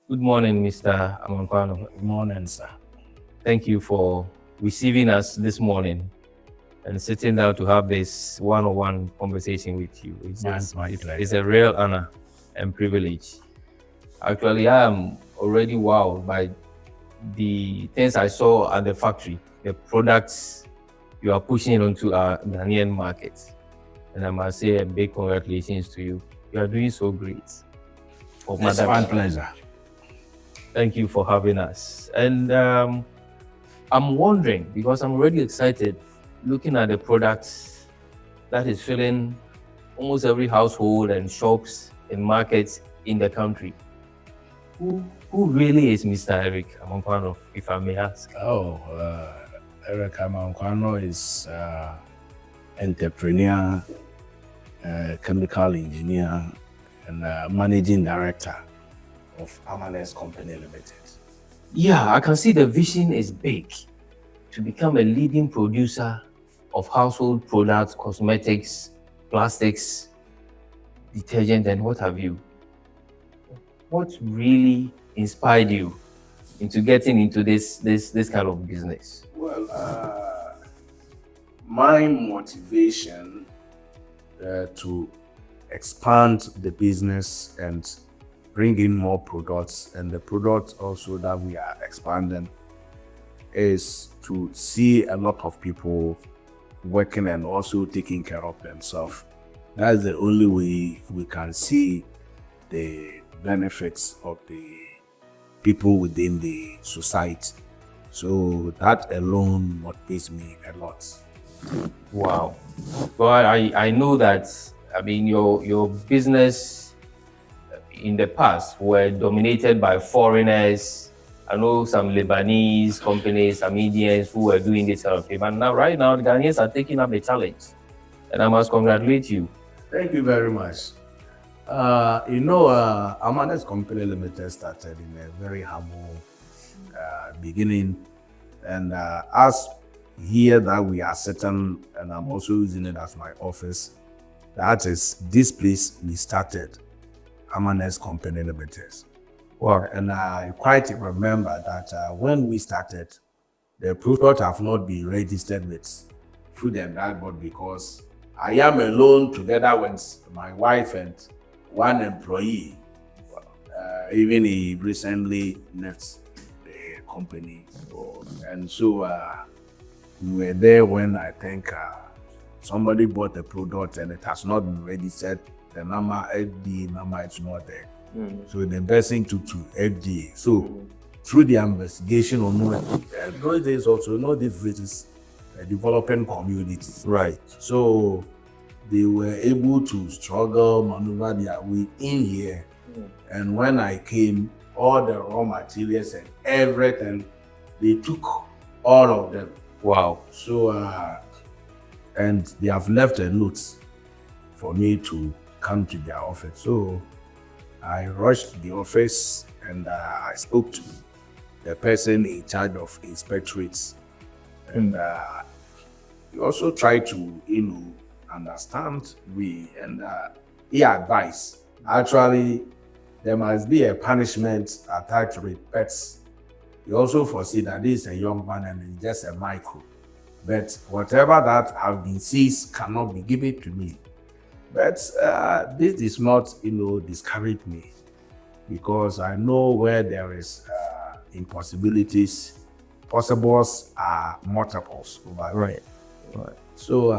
Good morning, Mr. Amanquanor. Good morning, sir. Thank you for receiving us this morning and sitting down to have this one-on-one conversation with you. My pleasure. It's a real honor and privilege. Actually, I am already wowed by the things I saw at the factory, the products you are pushing onto our Ghanaian market. And I must say a big congratulations to you. You are doing so great. It's my pleasure. Thank you for having us. And I'm wondering, because I'm really excited looking at the products that is filling almost every household and shops and markets in the country. Who really is Mr. Eric Amanquanor, if I may ask? Eric Amanquanor is entrepreneur, chemical engineer, and managing director of Amanex Company Limited. Yeah, I can see the vision is big to become a leading producer of household products, cosmetics, plastics, detergent, and what have you. What really inspired you into getting into this kind of business? Well, my motivation to expand the business and bring in more products, and the products also that we are expanding, is to see a lot of people working and also taking care of themselves. That's the only way we can see the benefits of the people within the society. So that alone motivates me a lot. Wow. But I know that, I mean, your business in the past were dominated by foreigners. I know some Lebanese companies, some Indians who were doing this kind of thing. But now, right now, the Ghanaians are taking up the challenge. And I must congratulate you. Thank you very much. Amanex Company Limited started in a very humble beginning. And as here that we are sitting, and I'm also using it as my office, that is this place we started, Amanex Company Limited. Wow. And I quite remember that when we started, the product have not been registered with Food and Drug Board because I am alone together with my wife and one employee. Even he recently left the company. And so we were there when I think somebody bought the product and it has not been registered. The number, FDA number, is not there. So the person took to FDA. So through the investigation on those days also, this is a developing community. Right. So they were able to struggle, maneuver their way in here. And when I came, all the raw materials and everything, they took all of them. Wow. So, and they have left a note for me to come to their office. So I rushed to the office and I spoke to the person in charge of inspectorates. And he also tried to, understand me, and he advised. Actually, there must be a punishment attached with pets. He also foresee that this is a young man and it's just a micro. But whatever that have been seized cannot be given to me. But this is not, discourage me, because I know where there is impossibilities, possibles are multiples. Right. So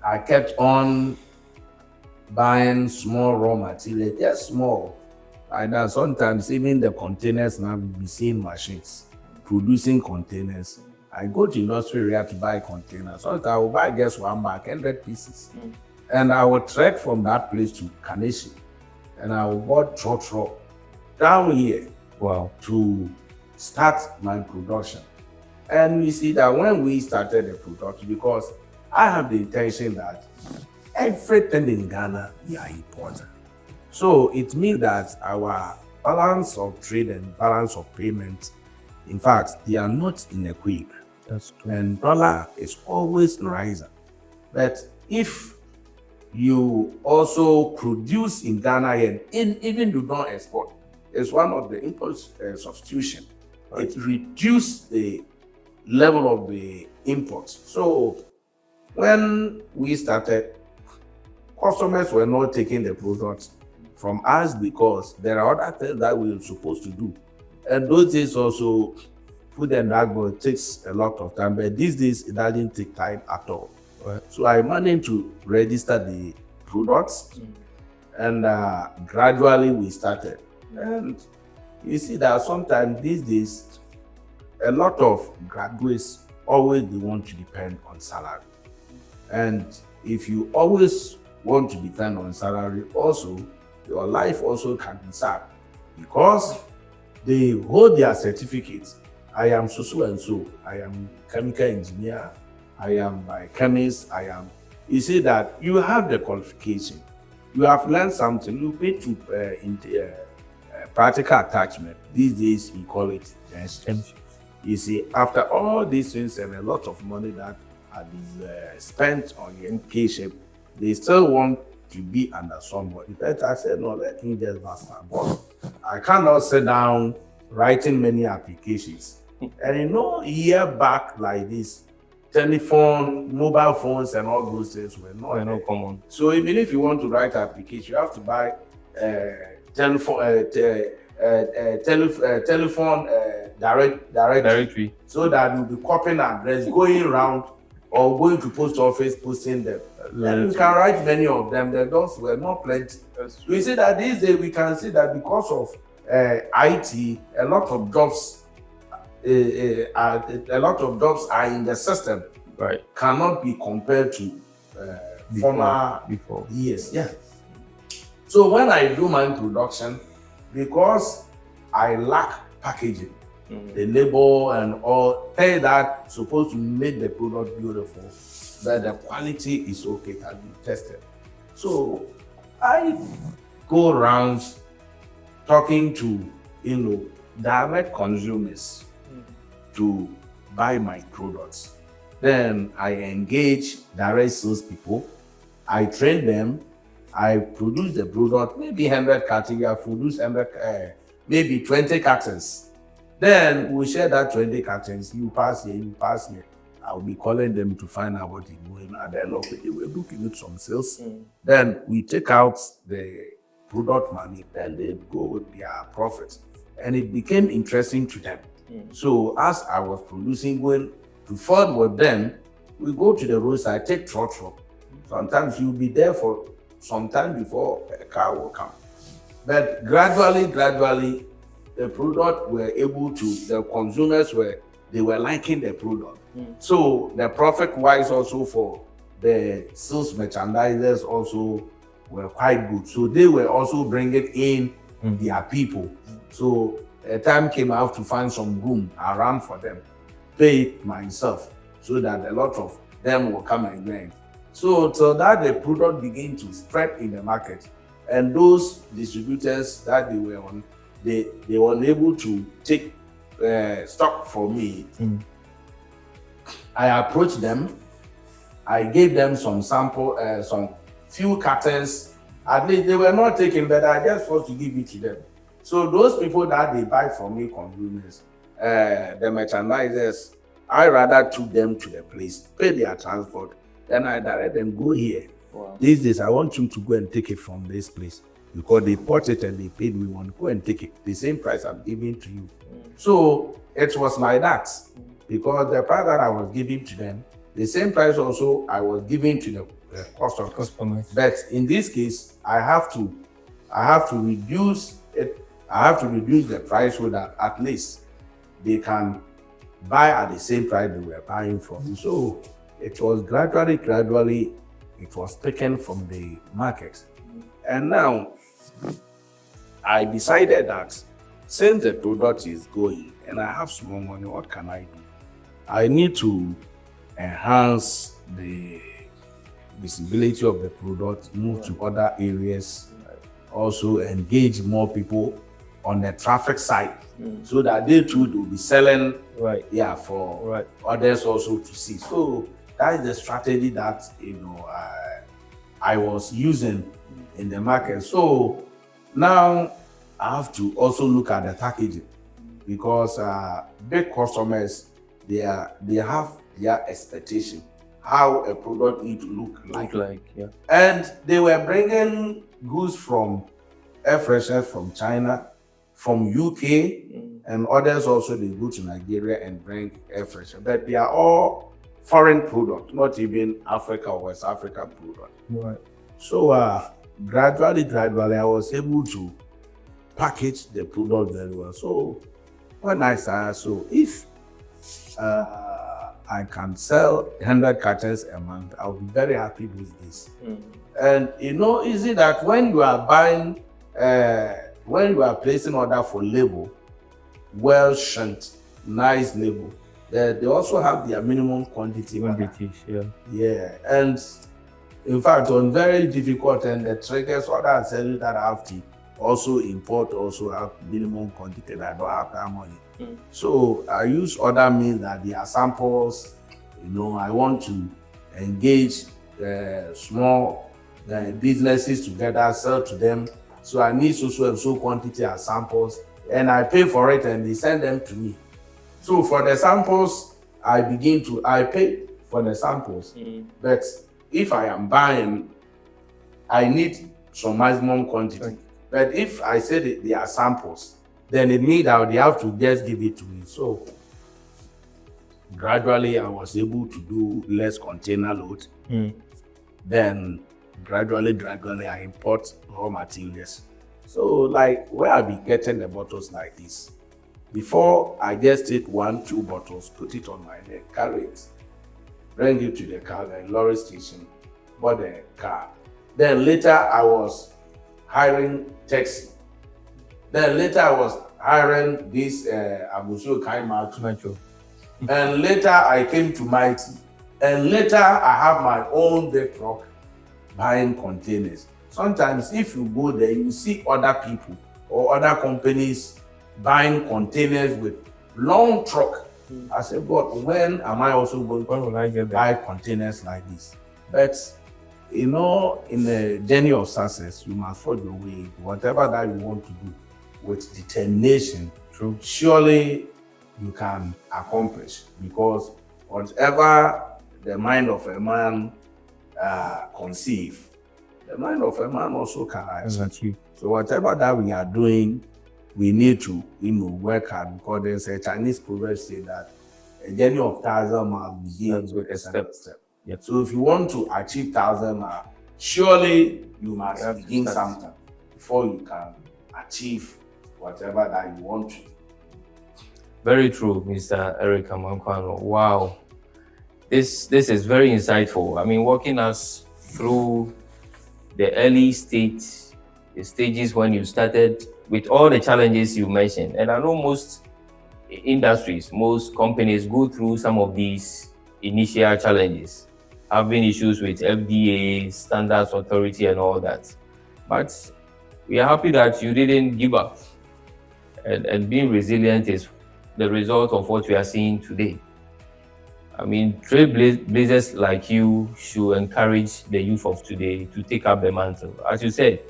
I kept on buying small raw material, just small. And sometimes even the containers now be seeing machines producing containers. I go to industry area to buy containers. Sometimes I will buy just one bag, 100 pieces. And I will trek from that place to Kaneshi. And I will go trot down here. Wow. To start my production. And we see that when we started the production, because I have the intention that everything in Ghana, we are important. So it means that our balance of trade and balance of payment, in fact, they are not in a quick. That's true. And dollar is always rising. But if you also produce in Ghana and even do not export, is one of the import substitution. It reduced the level of the imports. So when we started, customers were not taking the products from us because there are other things that we were supposed to do. And those days also, food and drug board takes a lot of time, but these days it doesn't take time at all. Right. So I managed to register the products, and gradually we started. And you see that sometimes these days, a lot of graduates always they want to depend on salary. And if you always want to depend on salary, also your life also can be sad because they hold their certificates. I am so and so. I am chemical engineer. I am biochemist. I am. You see that you have the qualification. You have learned something. You pay to practical attachment. These days we call it extension. You see, after all these things and a lot of money that had been spent on your education, they still want to be under somebody. But I said, no, let me just bust out. I cannot sit down writing many applications. And a year back like this, telephone, mobile phones, and all those things were not common. So even if you want to write an application, you have to buy telephone directory, so that you'll be copying address, going around or going to post office, posting them. And you can write many of them. Those were not plenty. We see that these days we can see that because of IT, a lot of jobs are in the system. Right. Cannot be compared to former before years. Yeah. So when I do my production, because I lack packaging, the label and all that supposed to make the product beautiful, but the quality is okay, can be tested. So I go around talking to direct consumers to buy my products. Then I engage direct sales people. I train them. I produce the product, maybe 100 cartons. I produce 100, maybe 20 cartons. Then we share that 20 cartons. You pass here, you pass here. I'll be calling them to find out what is going on. At the end of it, we're looking at some sales. Then we take out the product money, then they go with their profit. And it became interesting to them. So as I was producing, going to forward with them, we go to the roadside, take trotro. Sometimes you'll be there for some time before a car will come. But gradually, the product were able to, the consumers they were liking the product. So the profit wise also for the sales merchandisers also were quite good. So they were also bringing in their people. So a time came, I have to find some room around for them, pay it myself, so that a lot of them will come and join. So that the product began to spread in the market, and those distributors that they were on, they were able to take stock from me. I approached them. I gave them some sample, some few cartons. At least they were not taking, but I just forced to give it to them. So those people that they buy from me, consumers, the merchandisers, I rather took them to the place, pay their transport, then I direct them, go here. Wow. These days, I want you to go and take it from this place because they bought it and they paid me one. Go and take it. The same price I'm giving to you. So it was like that because the price that I was giving to them, the same price also I was giving to the customers. But in this case, I have to reduce it. I have to reduce the price so that at least they can buy at the same price they were buying from. So it was gradually, it was taken from the market. And now I decided that since the product is going and I have small money, what can I do? I need to enhance the visibility of the product, move to other areas, also engage more people on the traffic side, so that they too will be selling for others also to see. So that is the strategy that I was using in the market. So now I have to also look at the packaging because big customers, they have their expectation how a product need to look like. Yeah. And they were bringing goods from air fresheners from China, from UK, and others also they go to Nigeria and bring air freshener. But they are all foreign product, not even Africa or West Africa product. Right. So gradually, I was able to package the product very well. So when I started, so if I can sell 100 cartons a month, I'll be very happy with this. And is it that when you are buying, when you are placing order for label, well shunt, nice label, they also have their minimum quantity. Yeah, and in fact, on very difficult and the triggers, other sellers that have to also import, also have minimum quantity that don't have that money. So I use other means that there are samples. I want to engage small businesses together, sell to them. So I need so and so quantity as samples, and I pay for it, and they send them to me. So for the samples, I pay for the samples. But if I am buying, I need some maximum quantity. But if I say that they are samples, then it means that they have to just give it to me. So gradually, I was able to do less container load. Then gradually, I import raw materials. So like where I be getting the bottles like this, before I just take 1-2 bottles, put it on my neck, carry it, bring it to the car, the lorry station, bought the car. Then later I was hiring taxi. Then later I was hiring this Abuso Kaimachu. And later I came to Mighty. And later I have my own big truck buying containers. Sometimes if you go there, you see other people or other companies buying containers with long truck. I said, God, when am I also going to buy containers like this? But in the journey of success, you must follow your way. Whatever that you want to do with determination, surely you can accomplish. Because whatever the mind of a man conceive, the mind of a man also can achieve. So whatever that we are doing, we need to work hard, because there's a Chinese proverb say that a journey of 1,000 miles begins with a step. Yep. So if you want to achieve 1,000 miles, surely you must begin something before you can achieve whatever that you want to. Very true, Mr. Eric Amanquanor. Wow. This is very insightful. I mean, walking us through the early stages when you started, with all the challenges you mentioned. And I know most industries, most companies go through some of these initial challenges, having issues with FDA, standards authority, and all that. But we are happy that you didn't give up. And being resilient is the result of what we are seeing today. I mean, trailblazers like you should encourage the youth of today to take up the mantle. As you said,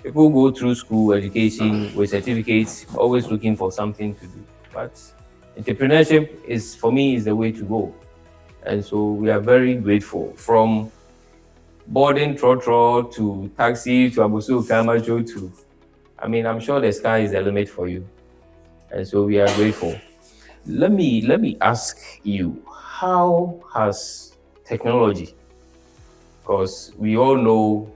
people go through school education with certificates, always looking for something to do. But entrepreneurship for me, is the way to go. And so we are very grateful. From boarding trotro to taxi to Abusu Kamajo to, I'm sure the sky is the limit for you. And so we are grateful. Let me ask you, how has technology, because we all know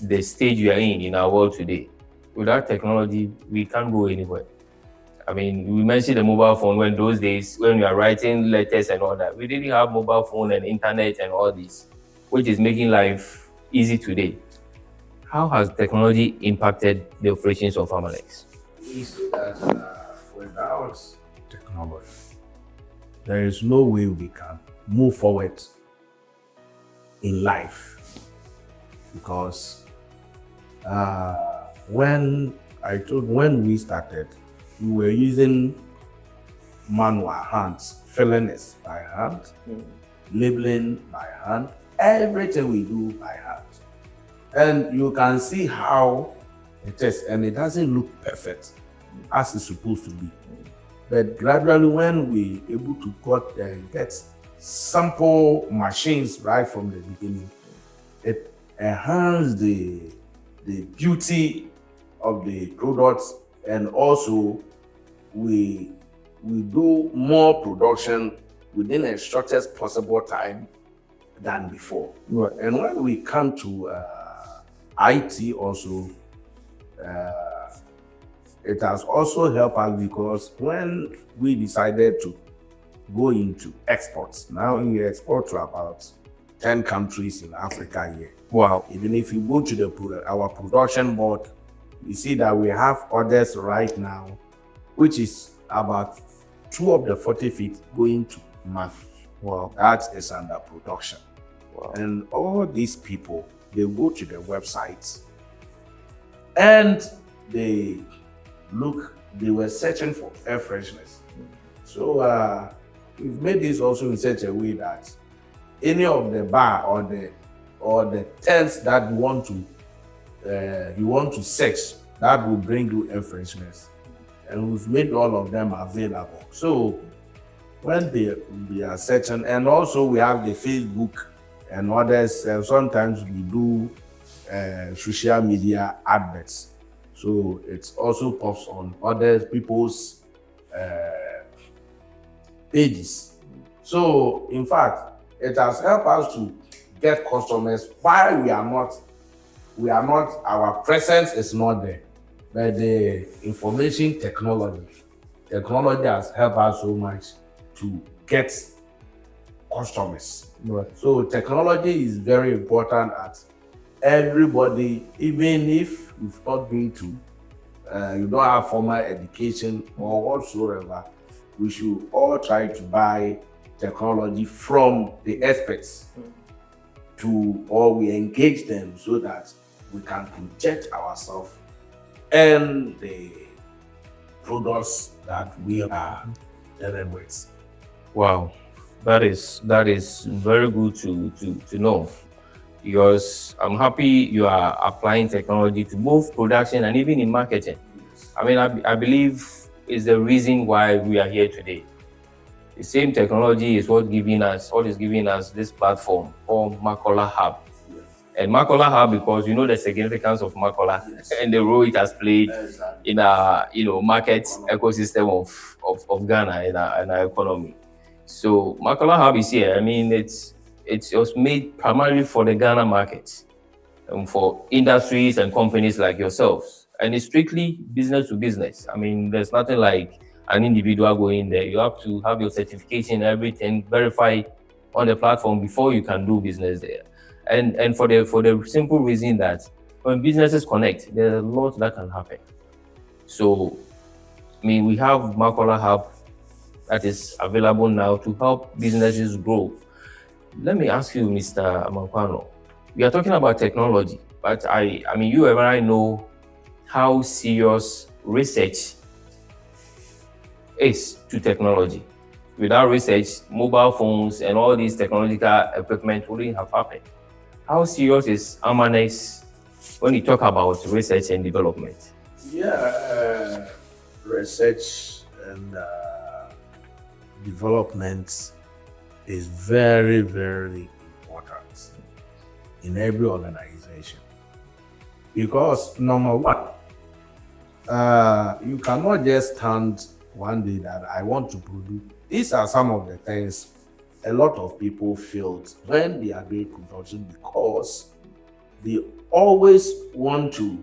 the stage we are in our world today. Without technology, we can't go anywhere. We mentioned the mobile phone, when those days, when we are writing letters and all that, we didn't have mobile phone and internet and all this, which is making life easy today. How has technology impacted the operations of Amanex? Without technology, there is no way we can move forward in life. Because when we started, we were using manual hands, filling it by hand, labeling by hand, everything we do by hand. And you can see how It is, and it doesn't look perfect as it's supposed to be. But gradually, when we able to get sample machines right from the beginning, it enhances the beauty of the products, and also we do more production within a shortest possible time than before. Right. And when we come to IT also, it has also helped us because when we decided to go into exports, now we export to about 10 countries in Africa here. Wow. Even if you go to our production board, you see that we have orders right now, which is about 2 of the 40 feet going to month. Wow. That is under production. Wow. And all these people, they go to the websites and they were searching for air freshness. So we've made this also in such a way that any of the bar or the tents that you want to search, that will bring you air freshness. And we've made all of them available. So when they are searching, and also we have the Facebook and others, and sometimes we do social media adverts. So it also pops on other people's pages. So in fact, it has helped us to get customers while our presence is not there. But the information technology has helped us so much to get customers. Right. So technology is very important at everybody, even if you've not been to, you don't have formal education or whatsoever, we should all try to buy technology from the experts or we engage them so that we can project ourselves and the products that we are dealing with. Wow, that is very good to know, because I'm happy you are applying technology to both production and even in marketing. I mean, I believe is the reason why we are here today. The same technology is what is giving us this platform called Makola Hub. And Makola Hub, because you know the significance of Makola and the role it has played in our market ecosystem of Ghana and our economy. So Makola Hub is here. I mean, it was made primarily for the Ghana market, for industries and companies like yourselves, and it's strictly business to business. I mean, there's nothing like an individual going there. You have to have your certification, everything verified on the platform before you can do business there. And for the simple reason that when businesses connect, there's a lot that can happen. So, I mean, we have Makola Hub that is available now to help businesses grow. Let me ask you, Mr. Amanquanor, we are talking about technology, but I mean, you and I know how serious research is to technology. Without research, mobile phones and all these technological equipment wouldn't have happened. How serious is Amanex when you talk about research and development? Yeah, research and development is very, very important in every organization. Because number one, you cannot just stand one day that I want to produce. These are some of the things a lot of people feel when they are doing production, because they always want to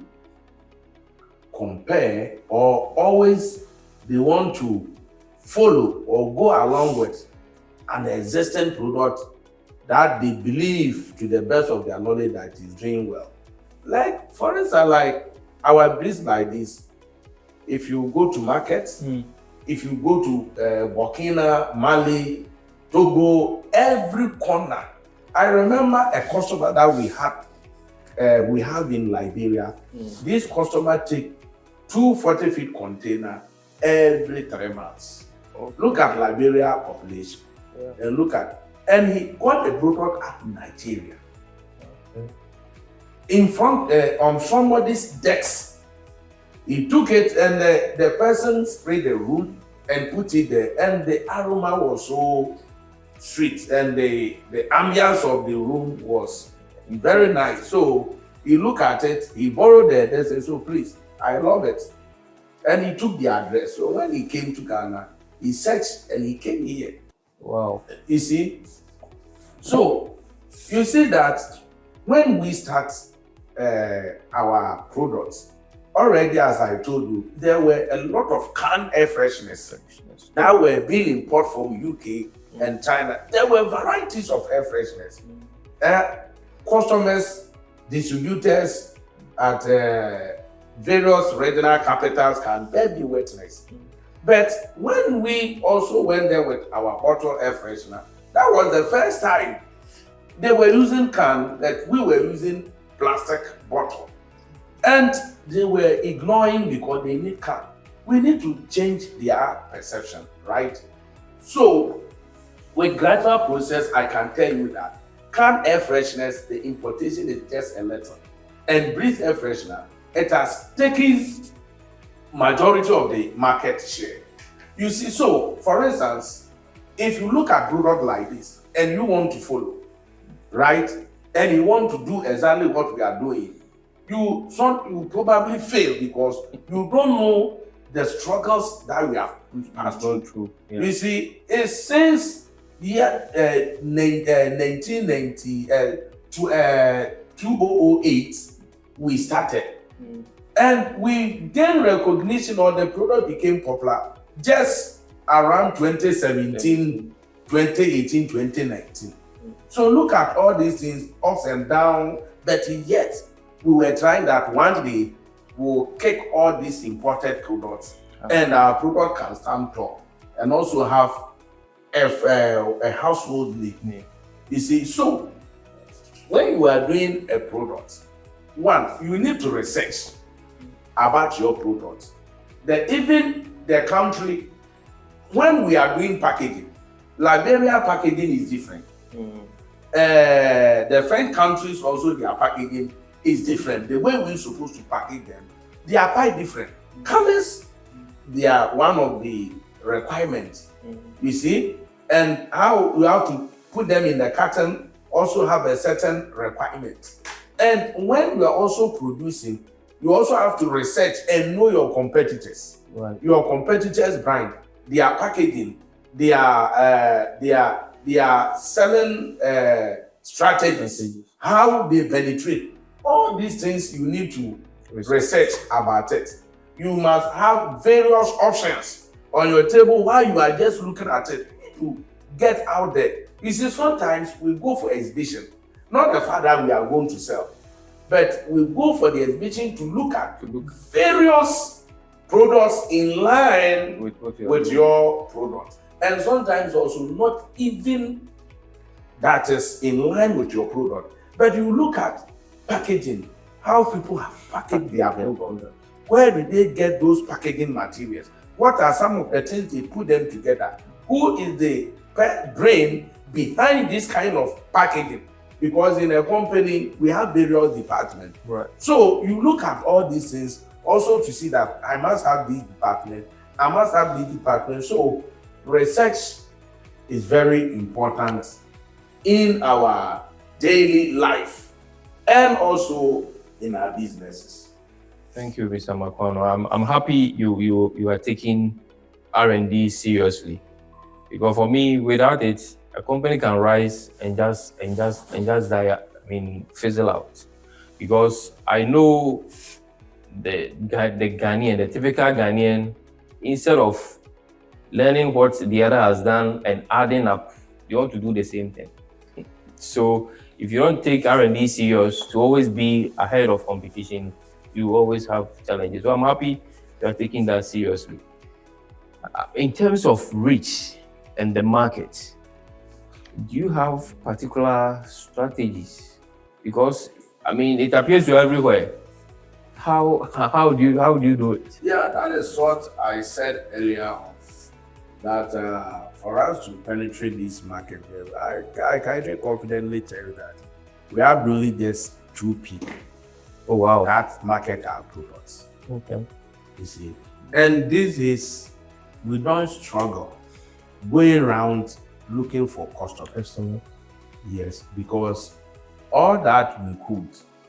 compare, or always they want to follow or go along with an existing product that they believe to the best of their knowledge that is doing well. Like, for instance, like our breeds like this, if you go to markets, if you go to Burkina, Mali, Togo, every corner. I remember a customer that we have in Liberia. This customer take 2 40-feet container every 3 months. Look at Liberia population, and he got the product at Nigeria. In front on somebody's decks He took it and the person sprayed the room and put it there, and the aroma was so sweet, and the ambience of the room was very nice. So he looked at it, he borrowed it, and said, "So please, I love it." And he took the address. So when he came to Ghana, he searched and he came here. Wow. You see? So you see that when we start our products, already as I told you, there were a lot of canned air fresheners that were being imported from UK and China. There were varieties of air fresheners. Customers, distributors at various regional capitals can bear the witness. But when we also went there with our bottle air freshener, that was the first time they were using can, that we were using plastic bottle. And they were ignoring because they need can. We need to change their perception, right? So, with gradual process, I can tell you that can air fresheners, the importation is just a little. And breathe air freshener, it has taken majority of the market share. You see, so for instance, if you look at product like this and you want to follow, right, and you want to do exactly what we are doing, you probably fail because you don't know the struggles that we have passed through. Yeah. You see, it's since year 1990 to 2008 we started. And we gained recognition, or the product became popular just around 2017, 2018, 2019. So look at all these things, ups and downs, but yet we were trying that one day we'll kick all these imported products and our product can stand tall and also have a household name. You see, so when you are doing a product, one, you need to research about your product. Even the country, when we are doing packaging, Liberia packaging is different. The French countries also, their packaging is different. The way we're supposed to package them, they are quite different. Colors, they are one of the requirements, you see, and how you have to put them in the carton also have a certain requirement. And when you are also producing, you also have to research and know your competitors. Right. Your competitors' brand, their packaging, their selling strategies, how they penetrate. All these things you need to research about it. You must have various options on your table while you are just looking at it to get out there. You see, sometimes we go for exhibition, not the fact that we are going to sell, but we go for the exhibition to look at various products in line with your product. And sometimes also not even that is in line with your product, but you look at packaging, how people have packaged their product. Where did they get those packaging materials? What are some of the things they put them together? Who is the brain behind this kind of packaging? Because in a company, we have various departments. Right. So you look at all these things also to see that I must have this department, I must have this department. So research is very important in our daily life and also in our businesses. Thank you, Mr. Amanquanor. I'm happy you are taking R&D seriously, because for me, without it, a company can rise and just die. Fizzle out. Because I know the Ghanaian, the typical Ghanaian, instead of learning what the other has done and adding up, you want to do the same thing. So if you don't take R&D serious to always be ahead of competition, you always have challenges. So I'm happy you're taking that seriously. In terms of reach and the market, do you have particular strategies? Because it appears you're everywhere. How do you do it? Yeah, that is what I said earlier on, that for us to penetrate this market, I can confidently tell you that we have really just 2 people. Oh wow! That market our products. Okay. You see, and this is, we don't struggle going around looking for customers. Yes, because all that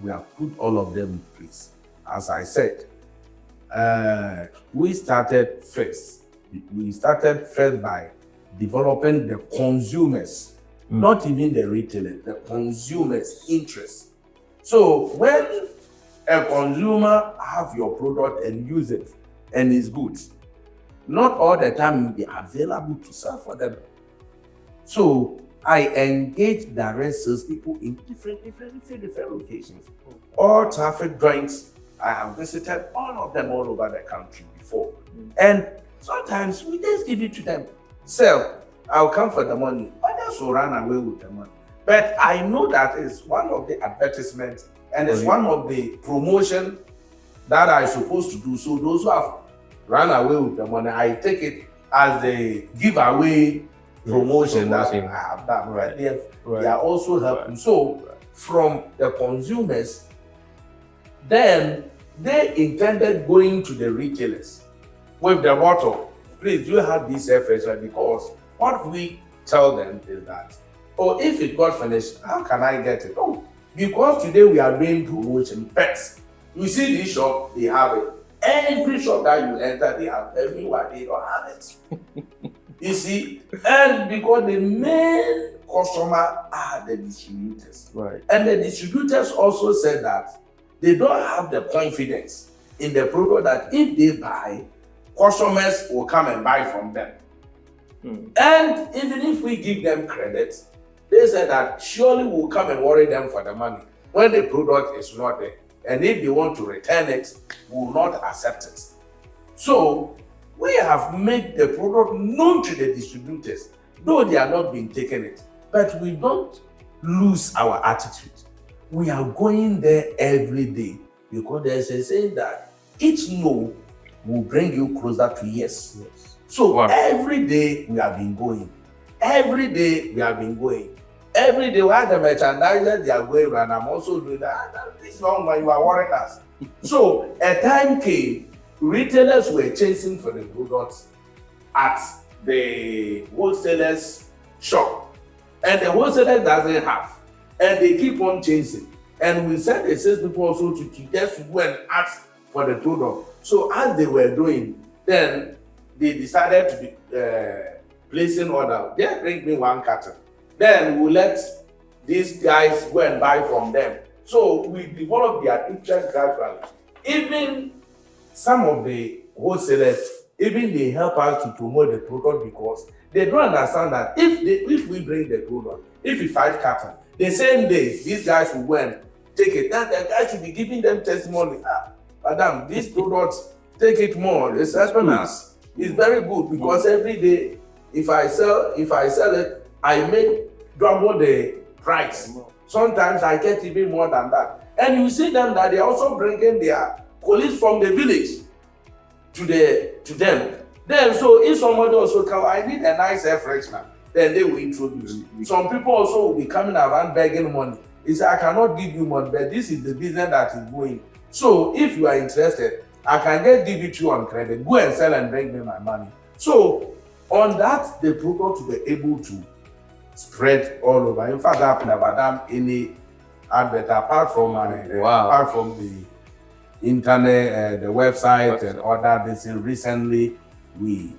we have put all of them in place. As I said, we started first. We started first by developing the consumers, not even the retailers, the consumers' interest. So when a consumer have your product and use it and it's good, not all the time will be available to sell for them. So I engage direct sales people in different locations. All traffic joints, I have visited all of them all over the country before. And sometimes we just give it to them. Sell, I'll come for the money. Others will run away with the money. But I know that is one of the advertisements and it's one of the promotion that I'm supposed to do. So those who have run away with the money, I take it as a giveaway promotion that I have done. Right. They are also helping. So from the consumers, then they intended going to the retailers with the bottle. Please, you have this FSI, because what we tell them is that, oh, if it got finished, how can I get it? Oh, because today we are doing promotion pets. You see this shop, they have it. Every shop that you enter, they have. Everywhere they don't have it. You see, and because the main customer are the distributors. Right. And the distributors also said that they don't have the confidence in the product that if they buy, customers will come and buy from them. And even if we give them credit, they said that surely we'll come and worry them for the money when the product is not there. And if they want to return it, we will not accept it. So we have made the product known to the distributors, though they are not being taken it. But we don't lose our attitude. We are going there every day because there's a saying that each no will bring you closer to yes. So every day we have been going. Every day we have been going. Every day while the merchandisers they are going and I'm also doing that. This long when you are worrying us. So a time came, retailers were chasing for the products at the wholesalers shop. And the wholesaler doesn't have. And they keep on chasing. And we sent the sales people also to just go and ask for the product. So as they were doing, then they decided to be placing order. Just bring me one carton. Then we let these guys go and buy from them. So we developed their interest gradually. Even some of the wholesalers, even they help us to promote the product because they don't understand that if we bring the product, if we 5 cartons, the same day these guys will go and take it. Then the guys should be giving them testimony. Madam, this product, take it more. It's helping us. It's very good because every day, if I sell it, I make double the price. Sometimes I get even more than that. And you see them that they're also bringing their colleagues from the village to them. Then so if somebody also come, I need a nice air freshener, then they will introduce. Some people also will be coming around begging money. He said, I cannot give you money, but this is the business that is going. So if you are interested, I can just give it to you on credit. Go and sell and bring me my money. So on that, the product will be able to spread all over. In fact, I've never done any advert apart from the internet, the website and other things. Recently, we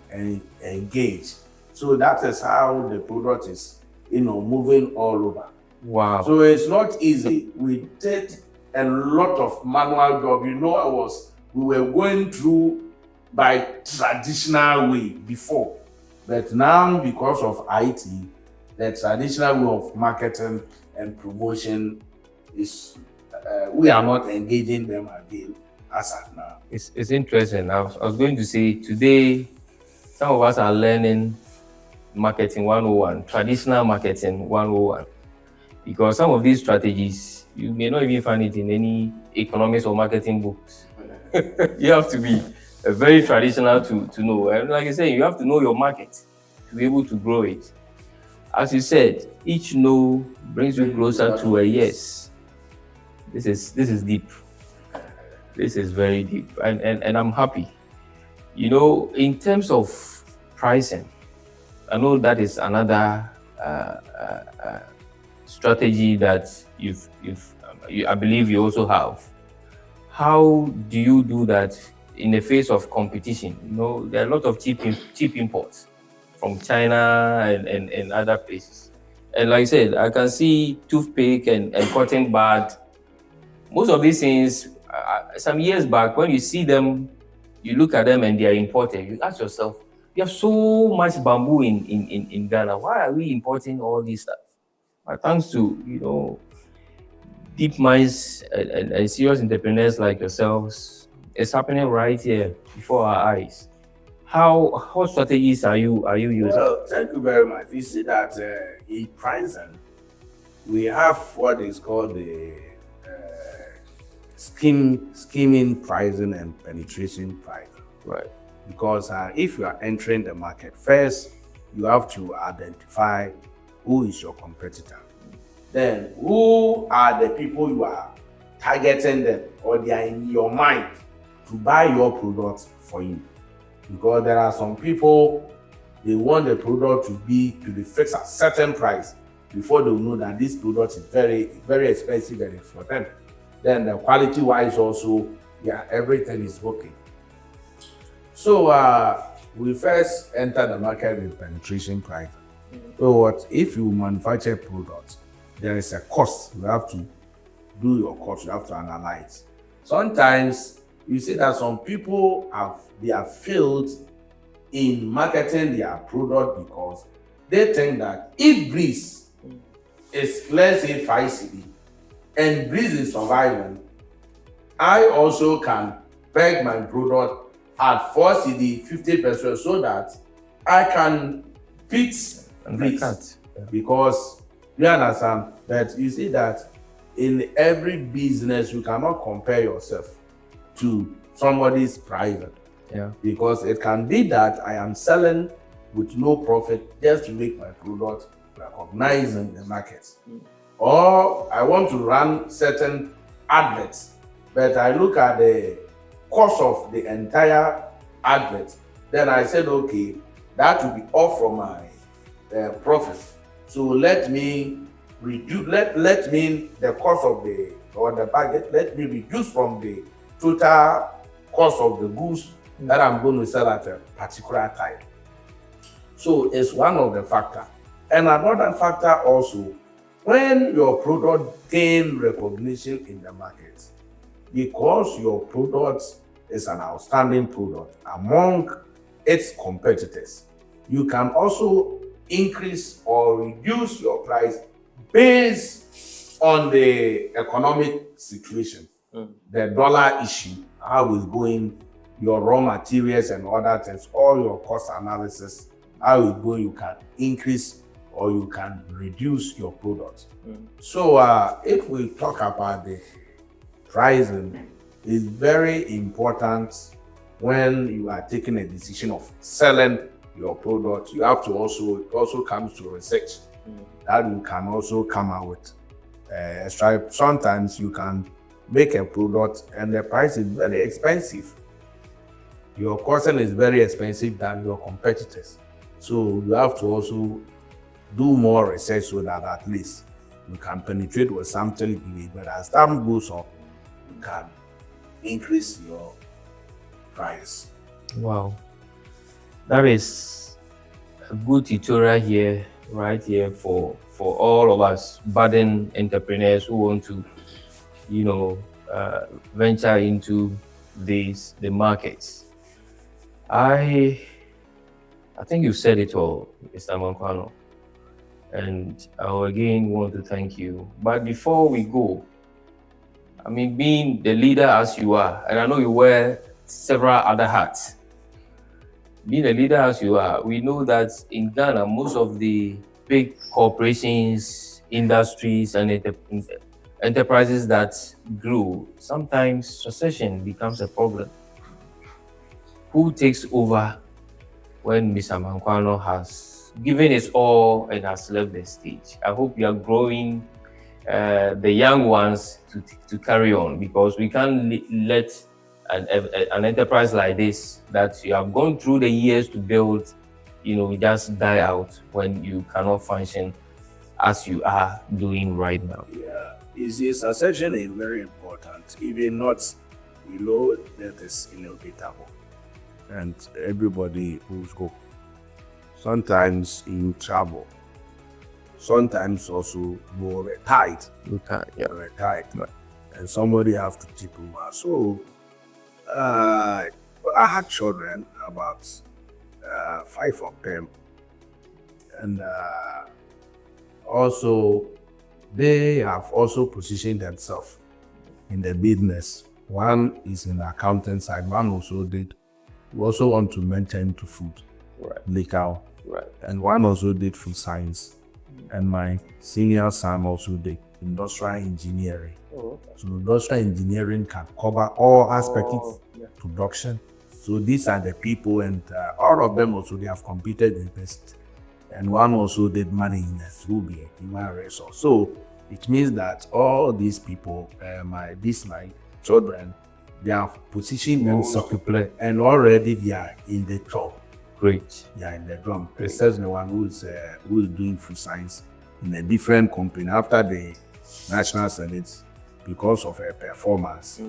engage. So that is how the product is, moving all over. Wow. So it's not easy. We take a lot of manual job. We were going through by traditional way before. But now, because of IT, the traditional way of marketing and promotion is, we are not engaging them again as at now. It's interesting. I was going to say today, some of us are learning marketing 101, traditional marketing 101, because some of these strategies, you may not even find it in any economics or marketing books. You have to be very traditional to know. And like you said, you have to know your market to be able to grow it. As you said, each no brings you closer to a yes. This is deep. This is very deep. And I'm happy You know, in terms of pricing, I know that is another strategy that I believe you also have. How do you do that in the face of competition? You know, there are a lot of cheap imports from China and other places. And like I said, I can see toothpick and cotton bud. Most of these things, some years back, when you see them, you look at them and they are imported. You ask yourself, we have so much bamboo in Ghana. Why are we importing all this stuff? But thanks to, you know, deep minds and serious entrepreneurs like yourselves, it's happening right here before our eyes. How strategies are you using? Well, thank you very much. You see that in pricing, we have what is called the scheming pricing and penetration pricing. Right. Because if you are entering the market, first you have to identify who is your competitor. Then who are the people you are targeting them, or they are in your mind to buy your product for you. Because there are some people, they want the product to be fixed at certain price before they know that this product is very, very expensive and it's for them. Then the quality wise also, yeah, everything is working. So we first enter the market with penetration price. So what if you manufacture products, there is a cost. You have to do your cost, you have to analyze. Sometimes you see that some people have failed in marketing their product because they think that if breeze is, let's say, 5 cedi and breeze is surviving, I also can peg my product at 4 cedi 50% so that I can beat breeze. Because you understand that you see that in every business you cannot compare yourself to somebody's price. Yeah. Because it can be that I am selling with no profit just to make my product recognized in the market. Or I want to run certain adverts, but I look at the cost of the entire advert, then I said, okay, that will be off from my profit. So let me reduce, let me the cost of the budget, let me reduce from the total cost of the goods that I'm going to sell at a particular time. So it's one of the factors. And another factor also, when your product gain recognition in the market, because your product is an outstanding product among its competitors, you can also increase or reduce your price based on the economic situation, the dollar issue, how it's going, your raw materials and other things, all your cost analysis, how it's going, you can increase or you can reduce your product. So if we talk about the pricing, it's very important when you are taking a decision of selling your product. You have to it also comes to research that you can also come out with extra. Sometimes you can make a product and the price is very expensive. Your cost is very expensive than your competitors. So you have to also do more research so that at least you can penetrate with something, but as time goes on, you can increase your price. Wow. That is a good tutorial here, right here for all of us budding entrepreneurs who want to, you know, venture into the markets. I think you said it all, Mr. Amanquanor, and I will again want to thank you. But before we go, I mean, being the leader as you are, and I know you wear several other hats. Being a leader as you are, we know that in Ghana, most of the big corporations, industries, and enterprises that grew, sometimes succession becomes a problem. Who takes over when Mr. Amanquanor has given his all and has left the stage? I hope you are growing the young ones to carry on, because we can't let an enterprise like this that you have gone through the years to build, just die out when you cannot function as you are doing right now? Yeah, is succession is very important. Even not below that is inevitable. And everybody who's go. Sometimes you travel. Sometimes also you retired. Yeah. Retired. Right. And somebody have to take over. So I had children, about 5 of them. And also they have also positioned themselves in the business. One is in the accounting side, one also did. We also want to maintain to food, Right. liquor, Right. and one also did food science. And my senior son also did industrial engineering. Oh, okay. So industrial engineering can cover all aspects of production. So these are the people, and all of them also, they have competed in best. And one also did management through the human resource. So it means that all these people, my children, they have positioned themselves and already they are in the top. Great. They are in the drum. Except the one who is doing food science in a different company after the National Senate because of her performance.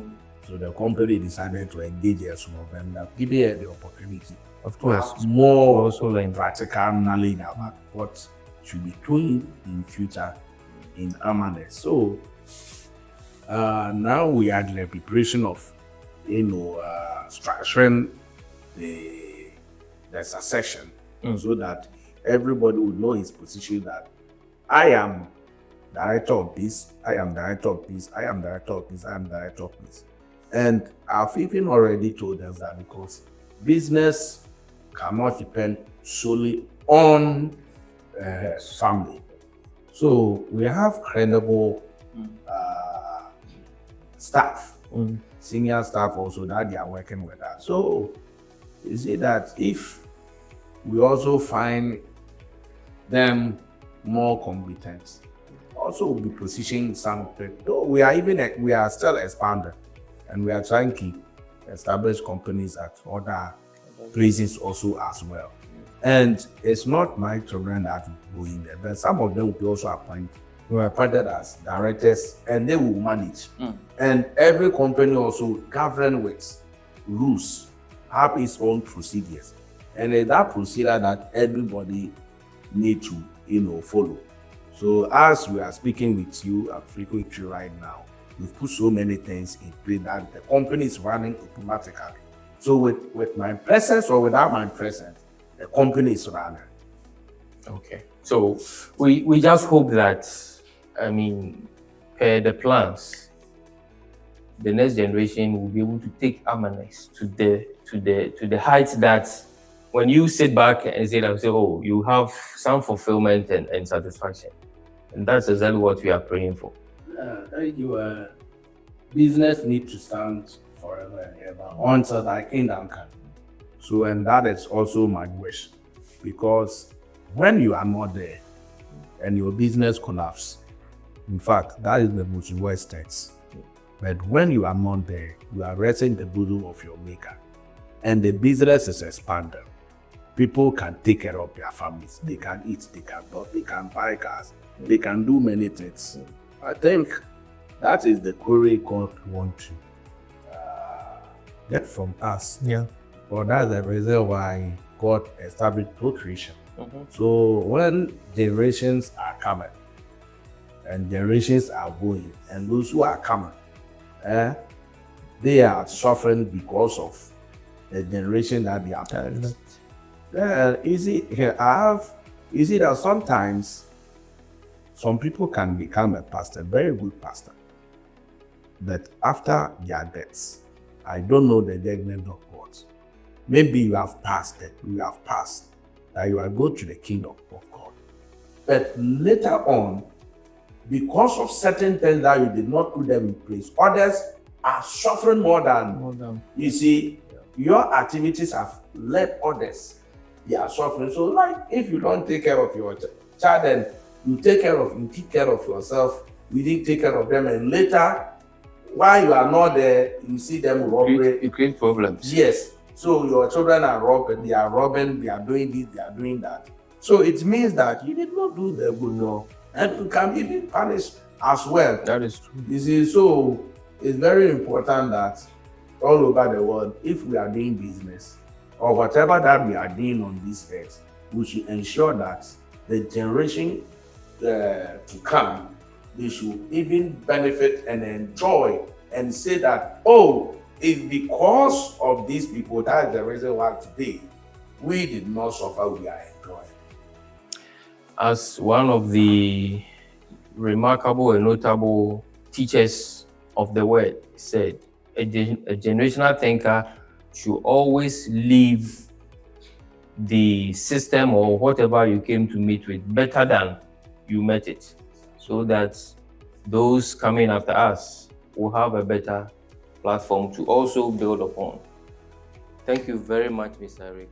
So the company decided to engage some of them, that give her the opportunity. Of course, more also like practical knowledge about what should be doing in future in Amanex. So now we are in the preparation of, structuring the succession so that everybody would know his position, that I am director of this, I am director of this, I am director of this, I am director of this. And I've even already told them that because business cannot depend solely on family. So we have credible staff, senior staff also, that they are working with us. So you see that if we also find them more competent, also we'll be positioning some, though we are still expanding, and we are trying to establish companies at other places also as well. And it's not my children that will go in there, but some of them will be also appointed as directors, and they will manage. And every company also governed with rules, have its own procedures. And it's that procedure that everybody need to follow. So as we are speaking with you and speaking with you right now, we've put so many things in place that the company is running automatically. So with my presence or without my presence, the company is running. Okay. So we just hope that, per the plans, the next generation will be able to take Amanex to the heights that when you sit back and say, oh, you have some fulfillment and satisfaction. And that's exactly what we are praying for. Business needs to stand forever and ever until thy kingdom come. So, and that is also my wish, because when you are not there and your business collapses, in fact, that is the most worst things. But when you are not there, you are resting the bosom of your maker, and the business is expanding. People can take care of their families. They can eat, they can talk, they can buy cars, they can do many things. I think that is the query God wants to get from us. Yeah. But that's the reason why God established procreation. So when generations are coming and generations are going, and those who are coming, they are suffering because of the generation that they are parents. You see that sometimes some people can become a pastor, very good pastor, but after their deaths, I don't know the judgment of God. Maybe you have passed it, that you are going to the kingdom of God. But later on, because of certain things that you did not put them in place, others are suffering more than. You see, your activities have led others. They are suffering. So, like, if you don't take care of your child, then you take care of yourself, you didn't take care of them, and later, while you are not there, you see them robbing. You create problems. Yes. So your children are robbing, they are doing this, they are doing that. So it means that you did not do the good job, and you can be punished as well. That is true. You see, so it's very important that all over the world, if we are doing business or whatever that we are doing on this earth, we should ensure that the generation to come, they should even benefit and enjoy and say that, oh, it's because of these people, that's the reason why today we did not suffer, we are enjoying. As one of the remarkable and notable teachers of the word said, a generational thinker should always leave the system or whatever you came to meet with better than you met it, so that those coming after us will have a better platform to also build upon. Thank you very much, Mr. Eric.